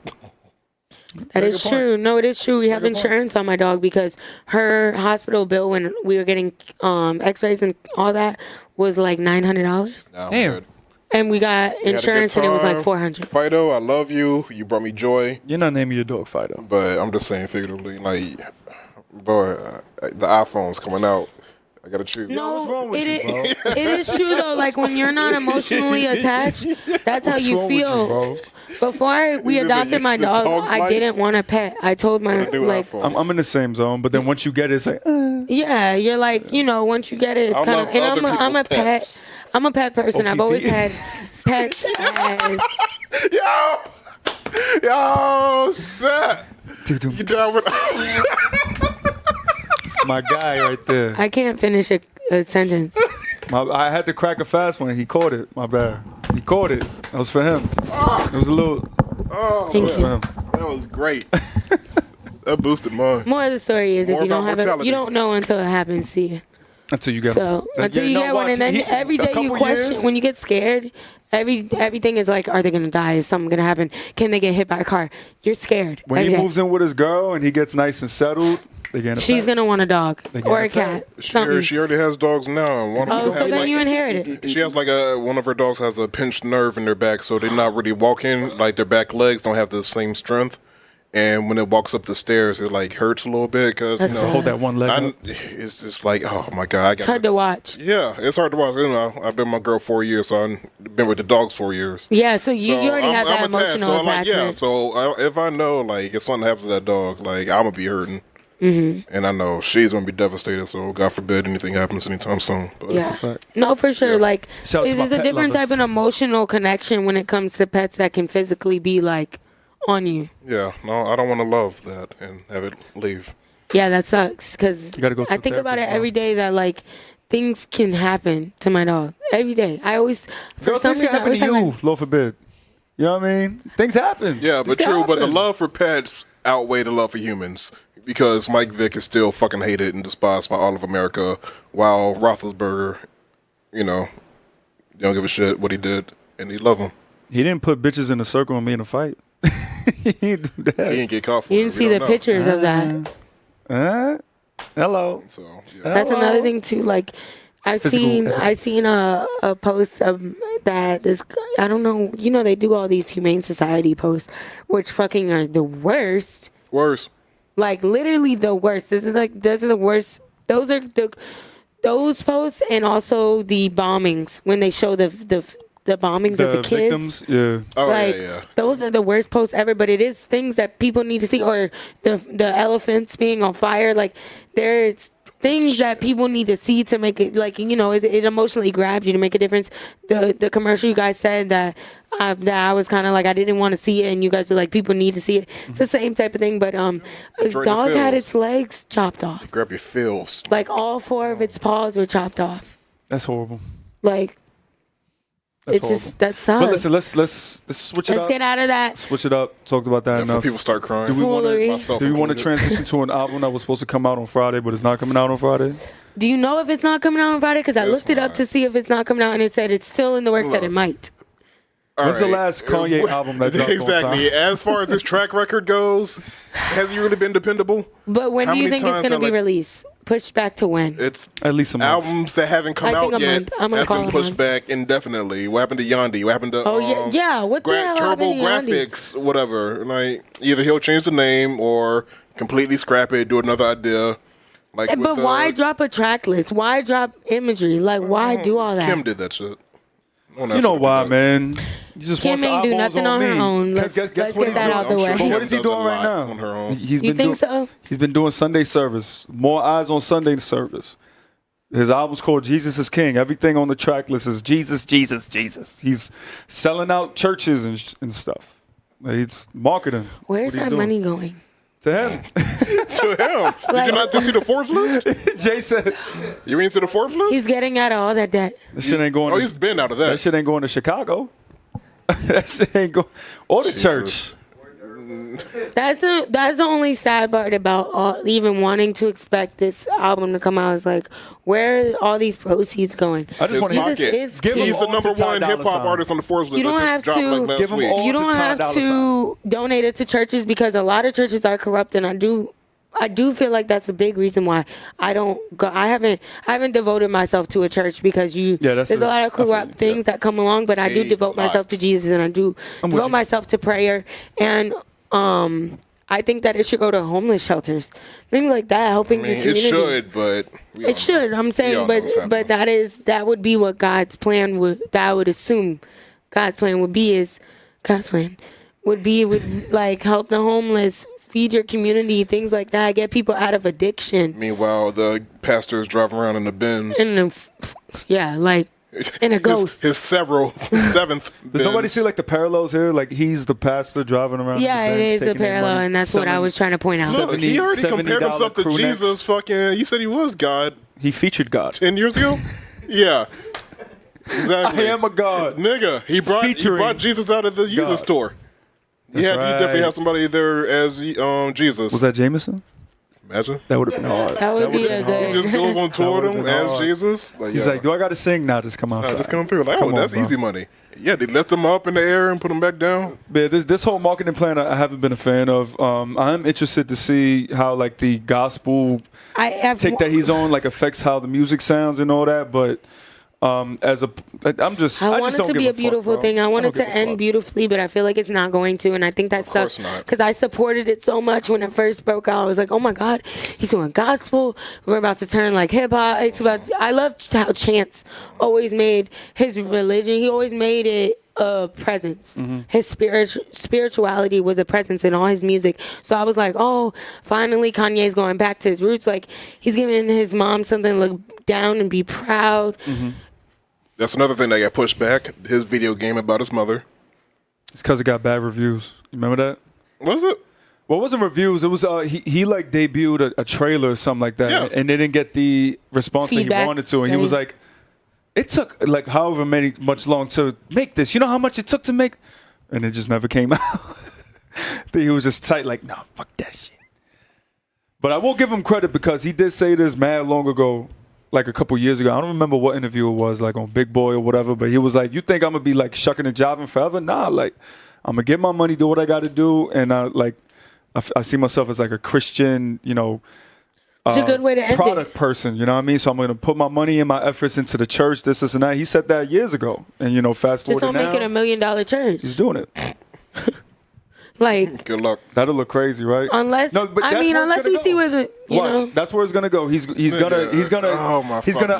That is true. No, it is true. We have insurance on my dog because her hospital bill when we were getting x-rays and all that was like $900. Damn. And we got insurance and it was like $400. Fido, I love you. You brought me joy. You're not naming your dog Fido. But I'm just saying figuratively, like, boy, the iPhone's coming out. I gotta choose. No, what's wrong with you, bro? It is true though. Like when you're not emotionally attached, that's how you feel. Before we adopted my dog, I didn't want a pet. I told my like, I'm in the same zone, but then once you get it, it's like, yeah, you're like, once you get it, it's kind of. And I'm a pet. I'm a pet person. I've always had pets as. Yo, set. You down with? It's my guy right there. I can't finish a sentence. I had to crack a fast one. He caught it. My bad. He caught it. That was for him. It was a little. Thank you. That was great. That boosted mine. More of the story is if you don't have it, you don't know until it happens to you. Until you get until you get one, and then every day you question. When you get scared, everything is like, are they gonna die? Is something gonna happen? Can they get hit by a car? You're scared. When he moves in with his girl and he gets nice and settled, she's gonna want a dog or a cat. She already has dogs now. And so then you inherit it. She has like one of her dogs has a pinched nerve in their back, so they're not really walking. Like their back legs don't have the same strength. And when it walks up the stairs, it like hurts a little bit because hold that one leg up. It's just like, oh my god, it's hard to watch. Yeah, it's hard to watch. I've been with my girl 4 years, so I've been with the dogs 4 years. Yeah, so you already have that emotional attachment. So if I know like if something happens to that dog, like I'm gonna be hurting. Mm-hmm. And I know she's gonna be devastated. So God forbid anything happens anytime soon. But that's a fact. No, for sure. Yeah. Like there's a different type of emotional connection when it comes to pets that can physically be like on you. Yeah, no, I don't want to love that and have it leave. Yeah, that sucks because I think about it every day that like things can happen to my dog every day. I always for some reason happen to you, Lord forbid. You know what I mean? Things happen. Yeah, but true. But the love for pets outweigh the love for humans because Mike Vick is still fucking hated and despised by all of America, while Roethlisberger, you don't give a shit what he did and he love him. He didn't put bitches in a circle and me in a fight. He didn't do that. He didn't get caught for You it. didn't see the pictures of that. Hello. So, yeah. That's another thing too. Like, I seen a post that this, I don't know, you know, they do all these Humane Society posts, which fucking are the worst. Worse. Like, literally the worst. Those are the worst. Those posts, and also the bombings when they show the bombings of the kids. Victims, yeah. Oh, Like, yeah. those are the worst posts ever, but it is things that people need to see. Or the elephants being on fire. Like, there's things that people need to see to make it, like, you know, it emotionally grabs you to make a difference. The commercial you guys said that I was kind of like, I didn't want to see it, and you guys were like, people need to see it. It's the same type of thing, but a dog had its legs chopped off. Grab your feels. Like, all 4 of its paws were chopped off. That's horrible. Like, That's it's horrible. just, that sucks. But listen, let's switch it up. Let's get out of that. Switch it up. Talked about that Before enough. people start crying. Do we want Foolery. to Myself transition included. to an album that was supposed to come out on Friday, but it's not coming out on Friday? Do you know if it's not coming out on Friday? Because I It's looked it up not. to see if it's not coming out, and it said it's still in the works that it might. All When's the right. last Kanye album that dropped on Exactly. time? As far as this track record goes, has he really been dependable? But when How do you many think it's times going to have, be like- released? Pushed back to when? It's At least a month. albums that haven't come I think out a yet. month. I'm gonna Has call been it a pushed month. back indefinitely. What happened to Yandi? What happened to Yeah. What the hell Turbo happened to Yandi? Graphics? Whatever. Like, either he'll change the name or completely scrap it, do another idea. Like, But with, why drop a track list? Why drop imagery? Like, why do all that? Kim did that shit. No one You else know would've why, done that. man? You just Kim want some ain't do eyeballs nothing on her me. own. Guess Let's what get he's that doing? out the I'm sure way. Kim What is he does a doing right lot now? on her own. He's You been think doing, so? He's been doing Sunday service. More eyes on Sunday service. His album's called Jesus is King. Everything on the track list is Jesus, Jesus, Jesus. He's selling out churches and stuff. He's marketing. Where's What he's that doing. money going? To him. To him. Did you not just see the Forbes list? Jay said, You ain't see the Forbes list? He's getting out of all that debt. that shit ain't going Oh, to, he's been out of that that. shit ain't going to Chicago. That shit ain't going. Or the Jesus. church. That's the only sad part about even wanting to expect this album to come out is like, where are all these proceeds going? I just His want Jesus pocket. is Give him king. He's the all number to Ty one Dolla hip hop Sign. artist on the Forbes list. You don't that just have dropped, to- like, last Give him week. all You don't to Ty have Dolla to donate it to churches because a lot of churches are corrupt, and I do feel like that's a big reason why I don't go. I haven't devoted myself to a church because that's there's a lot of I feel corrupt you. things that come along, but I do A devote myself lot. to Jesus, and I do with devote you. myself to prayer, and I think that it should go to homeless shelters, things like that, helping I your mean, it community. should, but we all It should. I'm all saying, know what's but happening. that would be what God's plan would. That I would assume God's plan would be is God's plan would be with like help the homeless, feed your community, things like that, get people out of addiction. Meanwhile, the pastor's driving around in the Benz. And then, yeah, like in a ghost. His seventh. Does nobody see like the parallels here? Like he's the pastor driving around. Yeah, in the it Benz, is a taking their parallel, money, and that's what I selling- was trying to point out. Look, he already compared $70 himself to crew necks. Jesus. Fucking, you said he was God He featured God. 10 years ago. Yeah, I exactly. am a God. Nigga, he Featuring brought Jesus out of the Jesus God. store. That's Yeah, he definitely right. had somebody there as Jesus. Was that Jameson? Imagine. That would have been hard. That would be would've a been hard. He good. just goes on tour with would've him been as hard. Jesus. Like, He's yeah. like, do I got to sing? Nah, just come outside. Just come through. Like, Come oh, on, that's bro. easy money. Yeah, they lift them up in the air and put them back down. But this whole marketing plan, I haven't been a fan of. I'm interested to see how like the gospel I have take that he's on like affects how the music sounds and all that. But I'm just I want just it don't to give be a fuck, beautiful bro. thing. I want don't it to give a end fuck. beautifully, but I feel like it's not going to, and I think that course sucks not. because I supported it so much when it first broke out. I was like, oh my god, he's doing gospel. We're about to turn like hip hop. It's about. I love how Chance always made his religion. He always made it a presence. Mm-hmm. His spirituality was a presence in all his music. So I was like, oh, finally Kanye's going back to his roots. Like he's giving his mom something to look down and be proud. Mm-hmm. That's another thing that got pushed back. His video game about his mother. It's because it got bad reviews. You remember that? Was it? Well, it wasn't reviews. It was he like debuted a trailer or something like that, Yeah. and they didn't get the response that Feedback. he wanted to. And he was like, "It took like however much long to make this. You know how much it took to make," and it just never came out. He was just tight, like, "No, fuck that shit." But I will give him credit because he did say this mad long ago, like a couple years ago. I don't remember what interview it was, like on Big Boy or whatever. But he was like, "You think I'm gonna be like shucking and jiving forever? Nah, like." I'm gonna get my money, do what I got to do, and I see myself as like a Christian, it's a good way to end product it. person, you know what I mean? So I'm going to put my money and my efforts into the church, this, and that. He said that years ago. And, fast forward Just don't make it $1 million church. He's doing it. Like, good luck. That'll look crazy, right? Unless we see where the Watch, that's where it's gonna go. He's gonna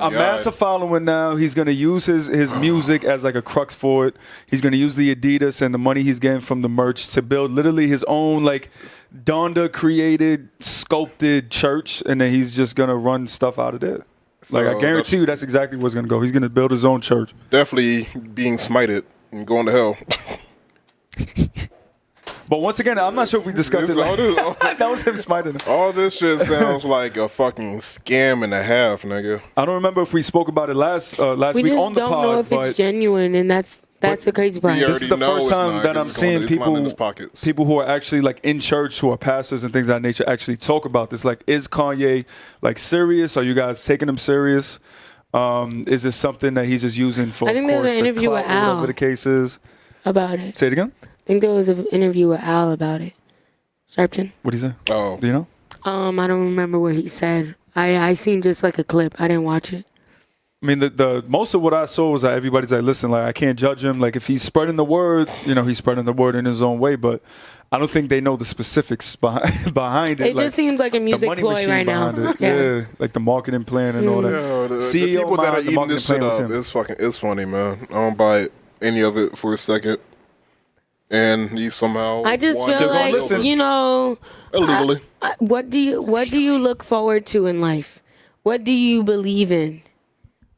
amass a following now. He's gonna use his music as like a crux for it. He's gonna use the Adidas and the money he's getting from the merch to build literally his own like Donda created, sculpted church, and then he's just gonna run stuff out of there. Like I guarantee you, that's exactly where it's gonna go. He's gonna build his own church. Definitely being smited and going to hell. But once again, I'm not sure if we discussed it. That was him smiting him. All this shit sounds like a fucking scam and a half, nigga. I don't remember if we spoke about it last week on the pod. We just don't know if it's genuine, and that's the crazy part. This is the first time that I'm seeing people who are actually like in church, who are pastors and things of that nature, actually talk about this. Like, is Kanye like serious? Are you guys taking him serious? Is this something that he's just using for? I think there was an interview with Al, whatever the case is, about it. Say it again. I think there was an interview with Al about it. Sharpton. What did he say? Oh. Do you know? I don't remember what he said. I seen just like a clip. I didn't watch it. I mean, the most of what I saw was that everybody's like, listen, like I can't judge him. Like if he's spreading the word, he's spreading the word in his own way. But I don't think they know the specifics behind it. It just seems like a music ploy right now. Yeah, like the marketing plan and all that. Yeah, the CEO people that are the eating this shit was up, him. it's funny, man. I don't buy any of it for a second. And he somehow I just feel like illegally. What do you look forward to in life? What do you believe in?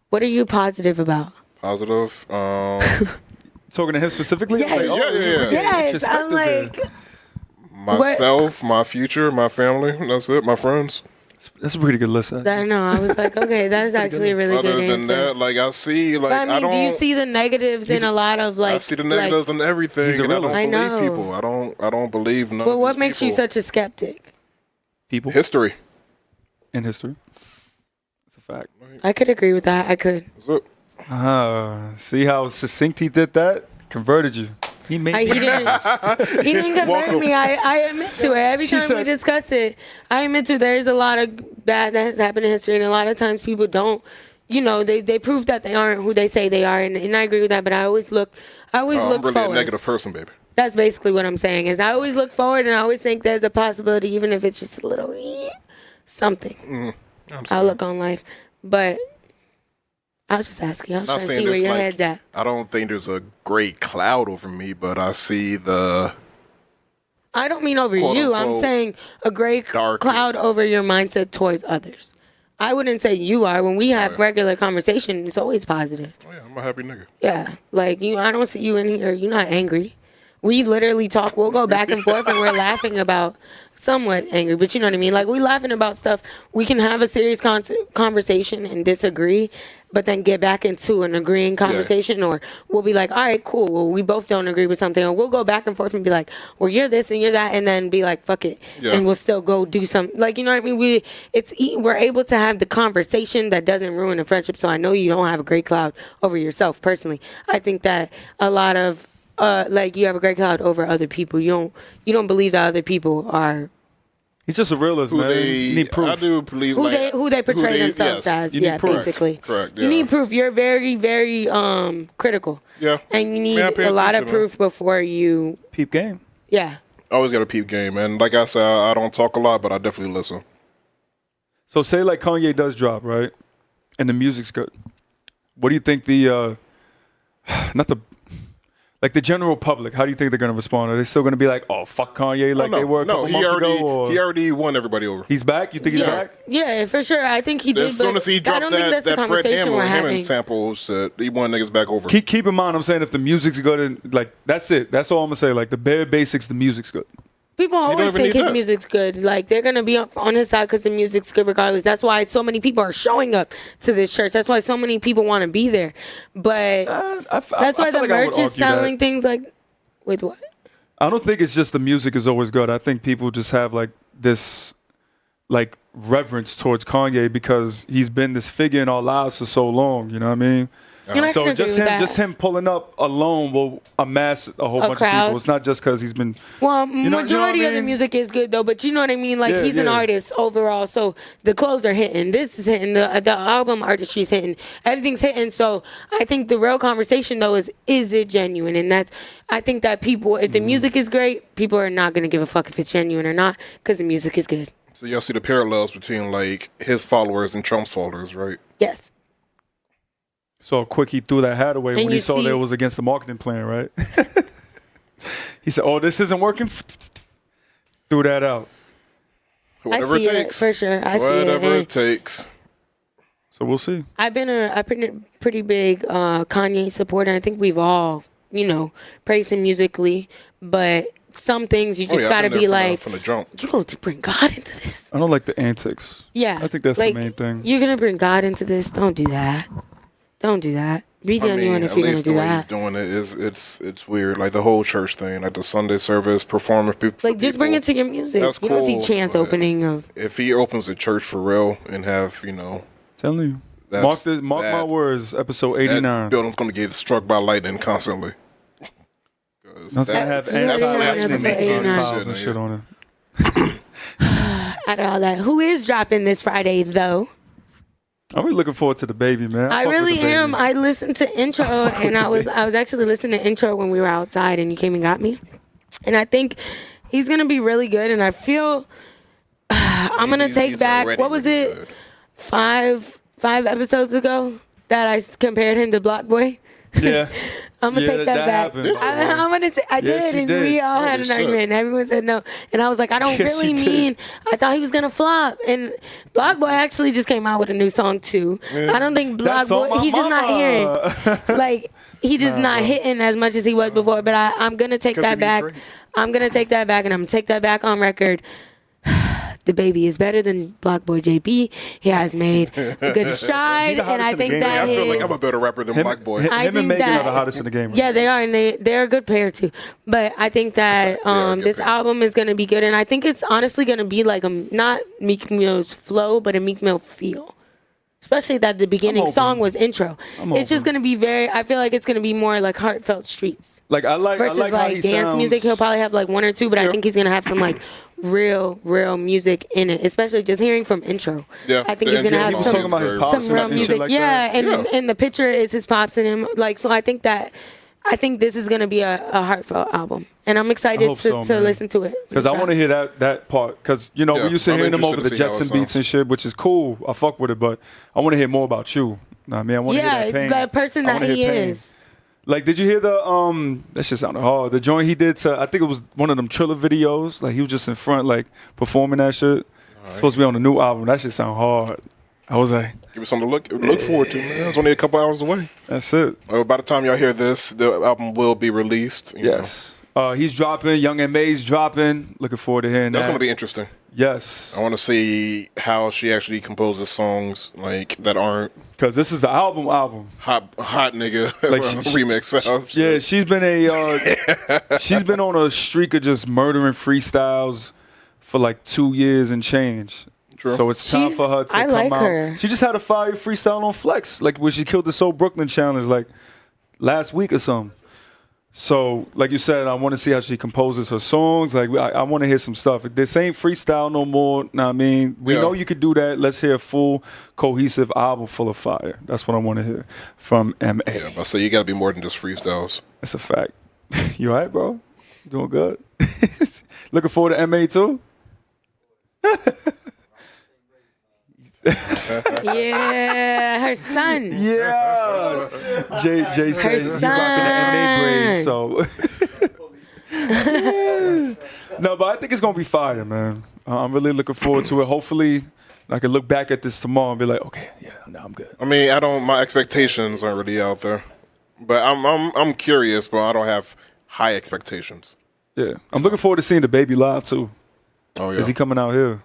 What are you positive about? Positive. Talking to him specifically? Yes. Like, Yes, I'm like myself, my future, my family. That's it. My friends. That's a pretty good list. I know. I was like, okay, that's actually a really good answer. Other than that, like I see, like but, I mean, do you see the negatives in a lot of like? I see the negatives in everything, and I don't believe people. I don't believe none. Well, of what these makes people. you such a skeptic? People. History. In history. It's a fact. I could agree with that. I could. That's it. See how succinct he did that? Converted you. He didn't convert me. I admit to it. Every time we discuss it, I admit to there's a lot of bad that has happened in history, and a lot of times people don't, they prove that they aren't who they say they are, and I agree with that. But I always look I'm really forward. a negative person, baby. That's basically what I'm saying. Is I always look forward, and I always think there's a possibility, even if it's just a little something. I'll look on life, but. I was just asking. I was trying to see where your head's at. I don't think there's a great cloud over me, but I see the... I don't mean over you. I'm saying a great cloud over your mindset towards others. I wouldn't say you are. When we have regular conversation, it's always positive. Oh, yeah, I'm a happy nigga. Yeah. Like, I don't see you in here. You're not angry. We literally talk. We'll go back and forth, and we're laughing about somewhat angry, but you know what I mean? Like, we laughing about stuff. We can have a serious conversation and disagree, but then get back into an agreeing conversation, or we'll be like, all right, cool. Well, we both don't agree with something, or we'll go back and forth and be like, well, you're this and you're that, and then be like, fuck it, and we'll still go do something. Like, you know what I mean? We're able to have the conversation that doesn't ruin a friendship. So I know you don't have a great cloud over yourself personally. I think that a lot of like, you have a great cloud over other people. You don't believe that other people are. He's just a realist, man. You need proof. I do believe who they portray themselves as. Yeah, basically. Correct. Yeah. You need proof. You're very, very critical. Yeah. And you need a lot of proof before you peep game. Yeah. Always got a peep game, and like I said, I don't talk a lot, but I definitely listen. So say like Kanye does drop, right, and the music's good. What do you think the the general public, how do you think they're going to respond? Are they still going to be like, oh, fuck Kanye like they were a couple months ago? Or? He already won everybody over. He's back? You think he's back? Yeah, for sure. I think he did. As soon as he dropped that Fred Hammond sample, he won niggas back over. Keep in mind, I'm saying if the music's good, and like that's it. That's all I'm going to say. Like the bare basics, the music's good. People always think his music's good. Like, they're going to be on his side because the music's good regardless. That's why so many people are showing up to this church. That's why so many people want to be there. But that's why the merch is selling things like... With what? I don't think it's just the music is always good. I think people just have like this like reverence towards Kanye because he's been this figure in our lives for so long. You know what I mean? You know, I So can agree with that. just him pulling up alone will amass a whole bunch crowd. of people. It's not just because he's been. Well, you know majority what I of the mean? music is good though, but you know what I mean. Like he's an artist overall, so the clothes are hitting. This is hitting. The album artistry's hitting. Everything's hitting. So I think the real conversation though is it genuine? And I think that people, if the music is great, people are not gonna give a fuck if it's genuine or not because the music is good. So y'all see the parallels between like his followers and Trump's followers, right? Yes. So quick, he threw that hat away And when he you saw see- that it was against the marketing plan, right? He said, "Oh, this isn't working." Threw that out. Whatever I see it takes. for sure. I see it. Whatever And it takes. So we'll see. I've been a pretty big Kanye supporter. I think we've all, praised him musically, but some things you just gotta be like, from the jump. you're going to bring God into this. I don't like the antics. Yeah, I think that's like, the main thing. You're gonna bring God into this. Don't do that. Don't do that. Be genuine if at you're gonna least do the way he's that. doing it is it's weird. Like the whole church thing, like the Sunday service, performing people. Like just bring it to your music. That's You don't see cool, chance but opening of. If he opens a church for real and have Telling you. That's- Mark my that- words. Episode that 89. building's going to get struck by lightning constantly. That's gonna have that's gonna have anti-lightning episode 89. tiles and shit on it. Out of all that, who is dropping this Friday though? I'm really looking forward to DaBaby, man. I fuck with really DaBaby. am. I listened to intro, and I was actually listening to intro when we were outside, and you came and got me. And I think he's gonna be really good. And I feel I'm gonna take He's back already what was really it good. five episodes ago that I compared him to Block Boy. Yeah. I'm gonna Yeah, take that back. happened. I'm gonna. I Yeah, did, she and did. we all had Holy an shit. argument. And everyone said no, and I was like, I don't Yeah, really she did. mean. I thought he was gonna flop, and Block Boy actually just came out with a new song too. I don't think Block That's on Boy. my He's just not mama. hearing. Like he just not hitting as much as he was before. But I'm gonna take that Continue back. drinking. I'm gonna take that back, and I'm gonna take that back on record. DaBaby is better than Block Boy JB. He has made a good stride, He the and I hottest in the think game. that I feel like his- I'm a better rapper than Black Boy. I Him and think Megan that- are the hottest in the game. Yeah, they are, and they're a good pair too. But I think that They are a good this pair. album is gonna be good, and I think it's honestly gonna be like not Meek Mill's flow, but a Meek Mill feel. Especially that the beginning open. song was intro. It's just gonna be I feel like it's gonna be more like heartfelt streets Like I like versus how he like dance sounds. music. He'll probably have like one or two, but I think he's gonna have some like real music in it. Especially just hearing from intro. Yeah, I think the he's gonna intro have He was some talking about his pops some and real shit music. like yeah, that. and the picture is his pops and him. Like, so I think this is gonna be a heartfelt album, and I'm excited hope so, to man. listen to it. Because I want to hear that part. Because, we used to I'm hearing him over interested the to see how it Jetson beats sounds. and shit, which is cool. I fuck with it, but I want to hear more about you. Know what I mean, I want to hear Yeah, that pain. the person I that wanna he hear pain. is. Like, did you hear that shit sounded hard. The joint he did to, I think it was one of them Triller videos. Like, he was just in front, like, performing that shit. It's supposed to be on the new album. That shit sound hard. I was like, Give me something to look forward to, man. It's only a couple hours away. that's it. By the time y'all hear this, the album will be released. you know. Yes. He's dropping. Young M.A.'s dropping. Looking forward to hearing That's that. going to be interesting. Yes. I want to see how she actually composes songs like that aren't Because this is an album. hot nigga Like remix sounds. Yeah, she's been on a streak of just murdering freestyles for like 2 years and change. True. So it's time She's- for her to I come like out. her. She just had a fire freestyle on Flex, like where she killed the Soul Brooklyn challenge like last week or something. So, like you said, I want to see how she composes her songs. Like, I want to hear some stuff. This ain't freestyle no more. Know what I mean, we Yeah. know you could do that. Let's hear a full, cohesive album full of fire. That's what I want to hear from M.A. Yeah, but so you got to be more than just freestyles. That's a fact. You all right, bro? You doing good? Looking forward to M.A. too? Yeah, her son. Yeah. Jay said he's rocking the M.A. braid, so. No, but I think it's going to be fire, man. I'm really looking forward to it. Hopefully, I can look back at this tomorrow and be like, okay, yeah, now I'm good. I mean, my expectations aren't really out there, but I'm curious, but I don't have high expectations. Yeah. I'm looking forward to seeing DaBaby live, too. Oh yeah, Is he coming out here?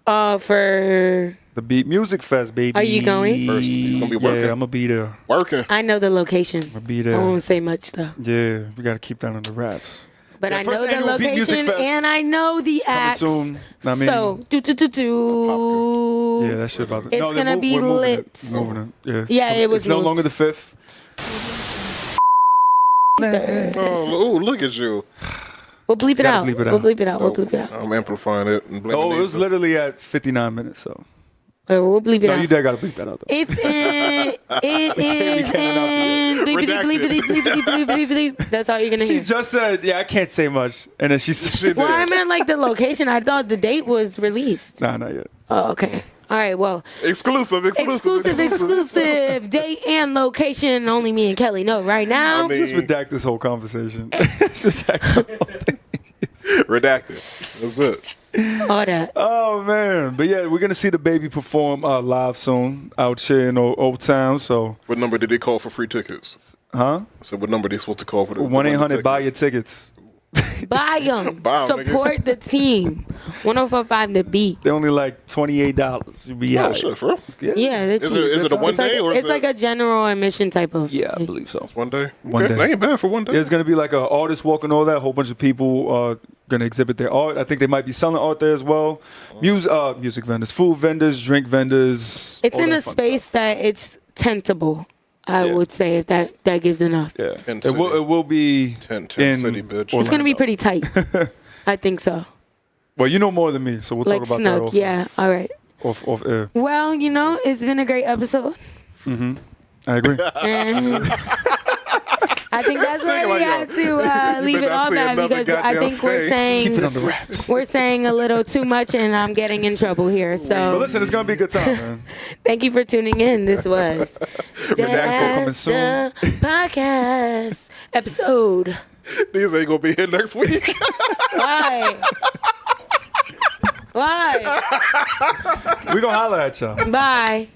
For The Beat Music Fest, baby. Are you going? First, he's gonna be working. Yeah, I'm going to be there. working. I know the location. I'll be I there. won't say much though. Yeah, we got to keep that on the wraps. But Yeah, I know first the annual Zeep Music location Fest. and I know the acts. soon. I mean- So, Yeah, that shit about to... It's no, they're gonna be we're moving lit. it. Moving it. Yeah. Yeah, it was It's no moved. longer the 5th. Oh, look at you. We'll bleep it Gotta out. bleep it We'll out. bleep it out. We'll bleep it out. I'm amplifying it. And blaming Oh, it was Nisa. literally at 59 minutes, so... Whatever, we'll bleep it No, out. you dead gotta bleep that out, though. It's in. It is in. Bleepity, bleepity, bleepity, bleepity, bleep. That's all you're gonna She hear. just said, yeah, I can't say much. And then she said, Well, I meant like the location. I thought the date was released. nah, not yet. Oh, okay. All right. Well, Exclusive. exclusive date and location. Only me and Kelly know right now. I mean- Just redact this whole conversation. Just redact the whole thing. Redacted. That's it. All that. Oh, man. But yeah, we're going to see DaBaby perform live soon out here in Old Town. So, What number did they call for free tickets? huh? So what number they supposed to call for the 1-800 buy your tickets. Buy them. Buy 'em, nigga. Support the team. 104.5 The Beat. They're only like $28. You'll be Oh out. shit, for real? Yeah, they're cheap. Is it a one It's like, day or is it's like a general admission type of. Yeah, I thing. believe so. one day? One Okay, day. that ain't bad for one day. There's going to be like an artist walk and all that. A whole bunch of people are going to exhibit their art. I think they might be selling art there as well. Music vendors, food vendors, drink vendors. It's all in that a fun space stuff. that it's tentable. I Yeah. would say if that gives enough. Yeah. Tent It will, City. it will be Tent in City, bitch. It's gonna be Orlando. pretty tight. I think so. Well, you know more than me, so we'll Like talk about snug. that off, Yeah. All right. off air. Well, it's been a great episode. I agree. And I think that's where we have to leave it better off say at another because I goddamn think we're thing. Keep it saying on the wraps. we're saying a little too much and I'm getting in trouble here. But So listen, it's gonna be a good time, man. thank you for tuning in. This was coming Deadass soon. the podcast episode. These ain't gonna be here next week. Why? Why? We gonna holler at y'all. Bye.